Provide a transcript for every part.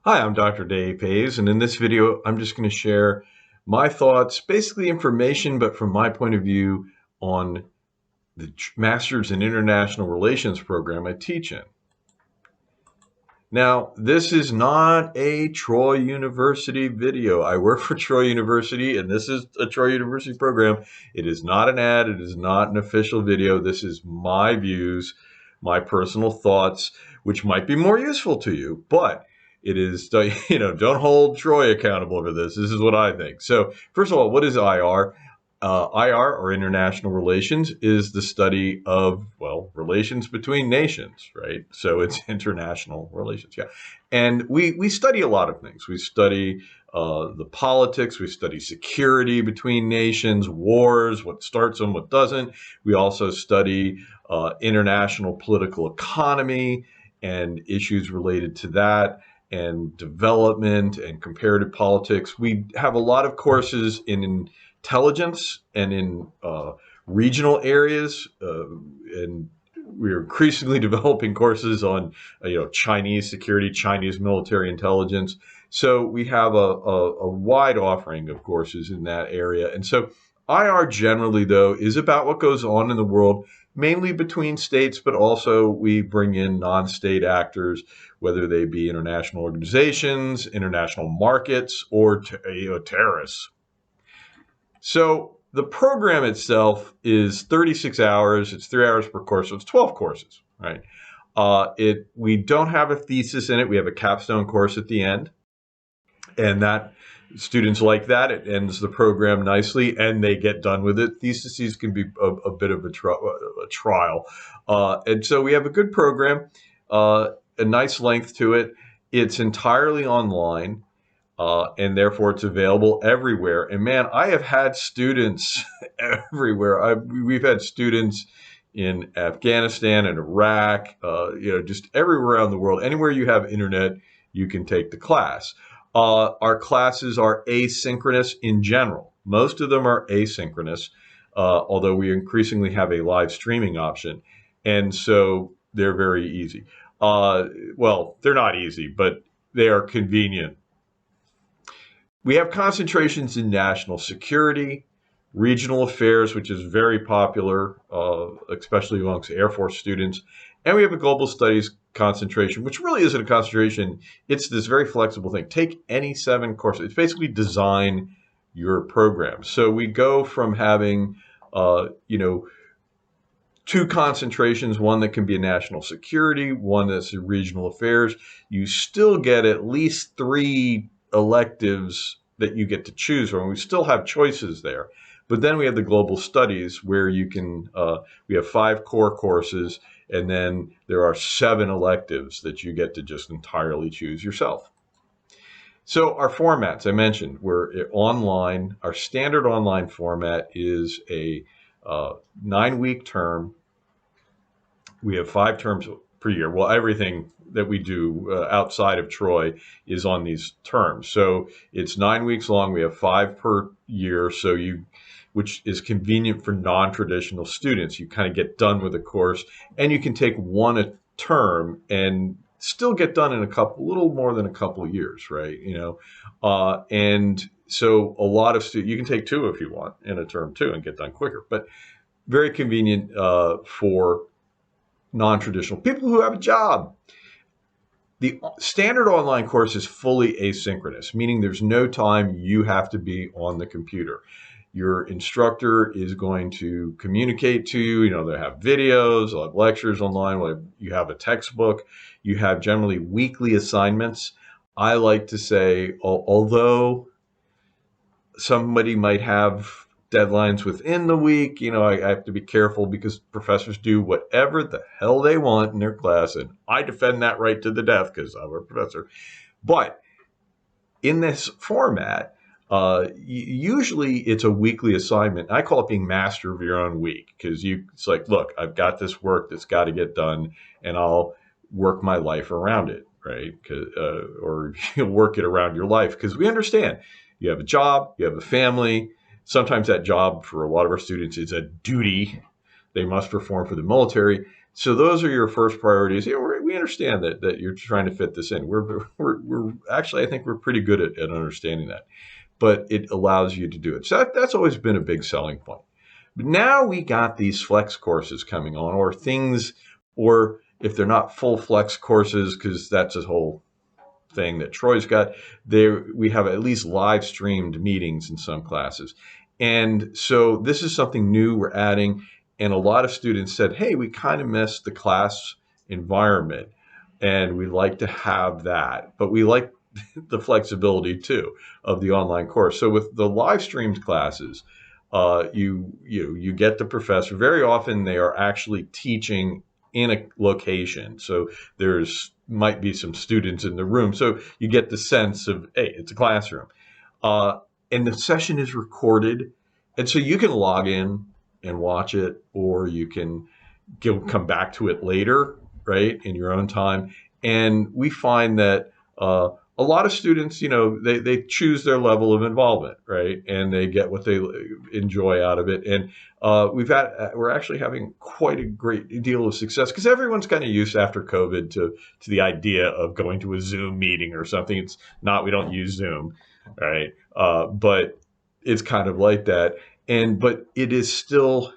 Hi, I'm Dr. Dave Hayes, and in this video, I'm just going to share my thoughts, basically information, but from my point of view on the Master's in International Relations program I teach in. Now, this is not a Troy University video. I work for Troy University, and this is a Troy University program. It is not an ad. It is not an official video. This is my views, my personal thoughts, which might be more useful to you, but it is, don't hold Troy accountable for this. This is what I think. So, first of all, what is IR? IR, or international relations, is the study of, well, relations between nations, right? So it's international relations, yeah. And we study a lot of things. We study the politics, we study security between nations, wars, what starts them, what doesn't. We also study international political economy and issues related to that, and development and comparative politics. We have a lot of courses in intelligence and in regional areas, and we're increasingly developing courses on Chinese security, Chinese military intelligence. So we have a wide offering of courses in that area. And so IR generally, though, is about what goes on in the world, mainly between states, but also we bring in non-state actors, whether they be international organizations, international markets, or terrorists. So the program itself is 36 hours. It's 3 hours per course, so it's 12 courses, right? We don't have a thesis in it. We have a capstone course at the end, and that students like that. It ends the program nicely, and they get done with it. Theses can be a bit of a trial, and so we have a good program, a nice length to it. It's entirely online. And therefore it's available everywhere. And man, I have had students everywhere. We've had students in Afghanistan and Iraq, just everywhere around the world. Anywhere you have internet, you can take the class. Our classes are asynchronous in general. Most of them are asynchronous, although we increasingly have a live streaming option. And so they're very easy. Well, they're not easy, but they are convenient. We have concentrations in national security, regional affairs, which is very popular, especially amongst Air Force students. And we have a global studies concentration, which really isn't a concentration. It's this very flexible thing. Take any 7 courses. It's basically design your program. So we go from having, 2 concentrations, one that can be a national security, one that's a regional affairs. You still get at least 3 electives that you get to choose from. We still have choices there. But then we have the global studies where you can, we have 5 core courses, and then there are 7 electives that you get to just entirely choose yourself. So our formats, I mentioned, we're online. Our standard online format is a 9-week term. We have 5 terms per year. Well, everything that we do outside of Troy is on these terms. So it's 9 weeks long. We have 5 per year. So which is convenient for non-traditional students. You kind of get done with a course, and you can take 1 a term and still get done in a little more than a couple of years, right? And so a lot of students, you can take 2 if you want in a term too and get done quicker, but very convenient for non-traditional people who have a job. The standard online course is fully asynchronous, meaning there's no time you have to be on the computer. Your instructor is going to communicate to you. They have videos, they'll have lectures online, you have a textbook, you have generally weekly assignments. I like to say, although somebody might have deadlines within the week, I have to be careful because professors do whatever the hell they want in their class, and I defend that right to the death because I'm a professor. But in this format, usually it's a weekly assignment. I call it being master of your own week, because it's like, look, I've got this work that's got to get done, and I'll work my life around it, right? Or you'll work it around your life, because we understand you have a job, you have a family. Sometimes that job for a lot of our students is a duty they must perform for the military. So those are your first priorities. We we understand that you're trying to fit this in. We're actually, I think we're pretty good at understanding that, but it allows you to do it. So that's always been a big selling point. But now we got these flex courses coming on, or things, or if they're not full flex courses, because that's a whole thing that Troy's got, there we have at least live streamed meetings in some classes. And so this is something new we're adding. And a lot of students said, hey, we kind of miss the class environment and we'd like to have that, but we like the flexibility too of the online course. So with the live streamed classes, you get the professor. Very often they are actually teaching in a location, so there's might be some students in the room, so you get the sense of, hey, it's a classroom, and the session is recorded, and so you can log in and watch it, or you can come back to it later, right, in your own time. And we find that a lot of students, they choose their level of involvement, right, and they get what they enjoy out of it. And we're actually having quite a great deal of success because everyone's kind of used after COVID to the idea of going to a Zoom meeting or something. It's not, we don't use Zoom, right, but it's kind of like that. But it is still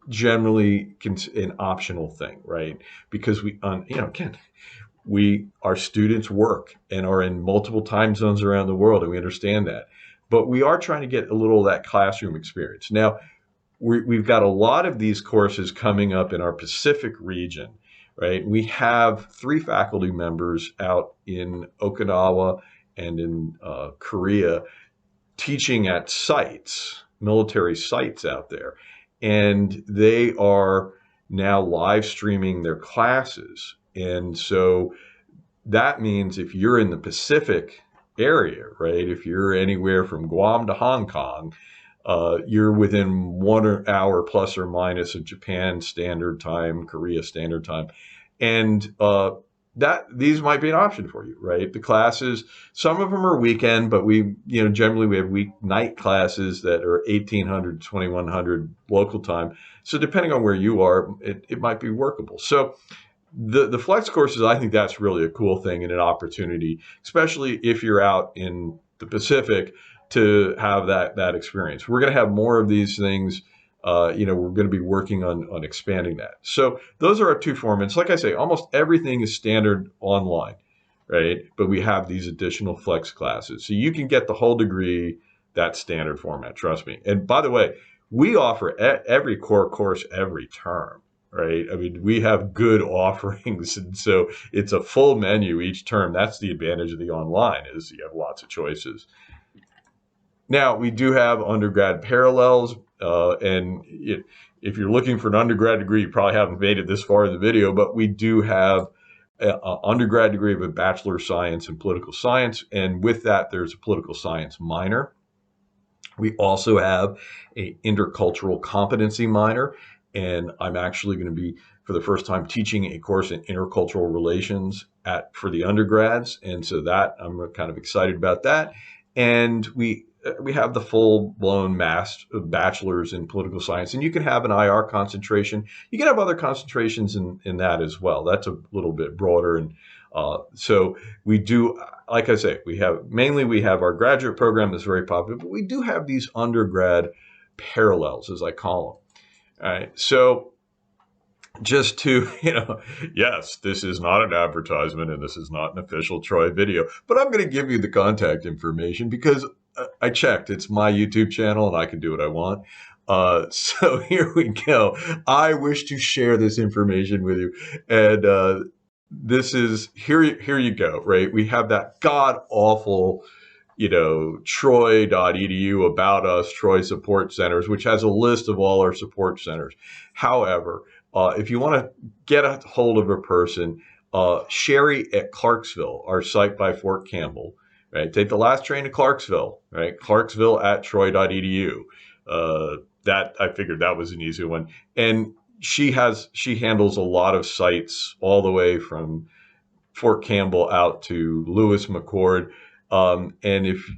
generally an optional thing, right? Because again, our students work and are in multiple time zones around the world, and we understand that. But we are trying to get a little of that classroom experience. Now, we've got a lot of these courses coming up in our Pacific region, right? We have 3 faculty members out in Okinawa and in Korea teaching at sites, military sites out there. And they are now live streaming their classes. And so that means if you're in the Pacific area, right, if you're anywhere from Guam to Hong Kong, you're within 1 hour plus or minus of Japan Standard Time, Korea Standard Time. And these might be an option for you, right? The classes, some of them are weekend, but generally we have weeknight classes that are 1800, 2100 local time. So depending on where you are, it might be workable. So the flex courses, I think that's really a cool thing and an opportunity, especially if you're out in the Pacific, to have that experience. We're going to have more of these things. We're going to be working on expanding that. So those are our 2 formats. Like I say, almost everything is standard online, right? But we have these additional flex classes. So you can get the whole degree, that standard format, trust me. And by the way, we offer every core course every term, right? I mean, we have good offerings. And so it's a full menu each term. That's the advantage of the online, is you have lots of choices. Now, we do have undergrad parallels, and if you're looking for an undergrad degree, you probably haven't made it this far in the video, but we do have an undergrad degree of a Bachelor of Science in Political Science, and with that, there's a Political Science minor. We also have an Intercultural Competency minor, and I'm actually going to be, for the first time, teaching a course in intercultural relations for the undergrads, and so that I'm kind of excited about that. And we have the full-blown bachelor's in political science, and you can have an IR concentration. You can have other concentrations in that as well. That's a little bit broader, and so we do, like I say, we have our graduate program that's very popular, but we do have these undergrad parallels, as I call them. All right, so just to, yes, this is not an advertisement and this is not an official Troy video, but I'm going to give you the contact information because I checked. It's my YouTube channel and I can do what I want. So here we go. I wish to share this information with you. And this is, here you go, right? We have that god awful, troy.edu about us, Troy Support Centers, which has a list of all our support centers. However, if you want to get a hold of a person, Sherry at Clarksville, our site by Fort Campbell, right? Take the last train to Clarksville, right? Clarksville at troy.edu. That, I figured that was an easy one. And she handles a lot of sites all the way from Fort Campbell out to Lewis McCord. And if,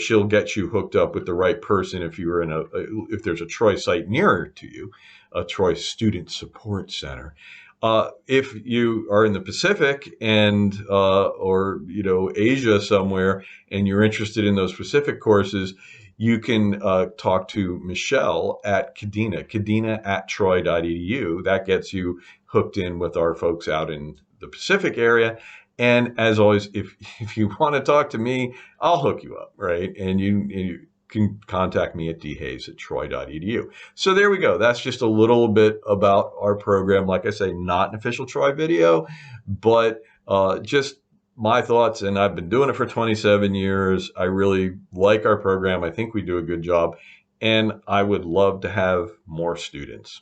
she'll get you hooked up with the right person if you're if there's a Troy site nearer to you, a Troy Student Support Center. If you are in the Pacific and or Asia somewhere, and you're interested in those Pacific courses, you can talk to Michelle at Kadena at troy.edu. That gets you hooked in with our folks out in the Pacific area. And as always, if you want to talk to me, I'll hook you up, right? And you can contact me at dhayes@troy.edu. So there we go. That's just a little bit about our program. Like I say, not an official Troy video, but just my thoughts. And I've been doing it for 27 years. I really like our program. I think we do a good job. And I would love to have more students.